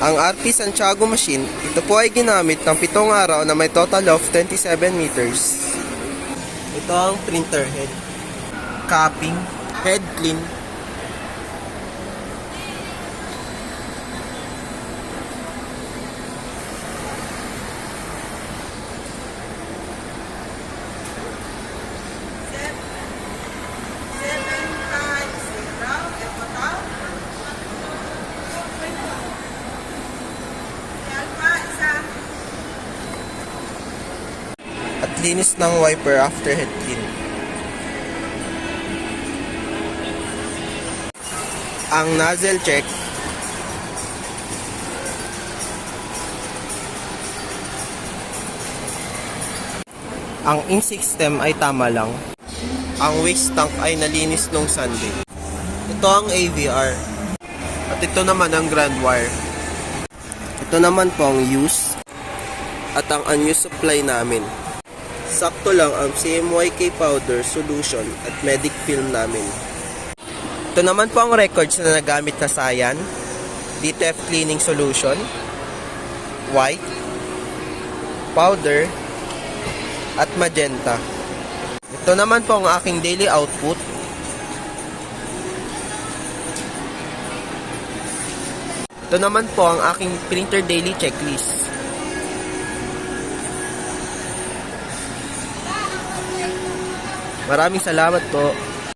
Ang RP Santiago machine, ito po ay ginamit ng 7 araw na may total of 27 meters. Ito ang printer head. Capping, head clean. At linis ng wiper after head clean. Ang nozzle check. Ang ink system ay tama lang. Ang waste tank ay nalinis nung Sunday. Ito ang AVR. At ito naman ang grand wire. Ito naman po ang use at ang unused supply namin. Sakto lang ang CMYK powder solution at medic film namin. Ito naman po ang records na nagamit na Sayan, DTF cleaning solution, white, powder, at magenta. Ito naman po ang aking daily output. Ito naman po ang aking printer daily checklist. Maraming salamat po.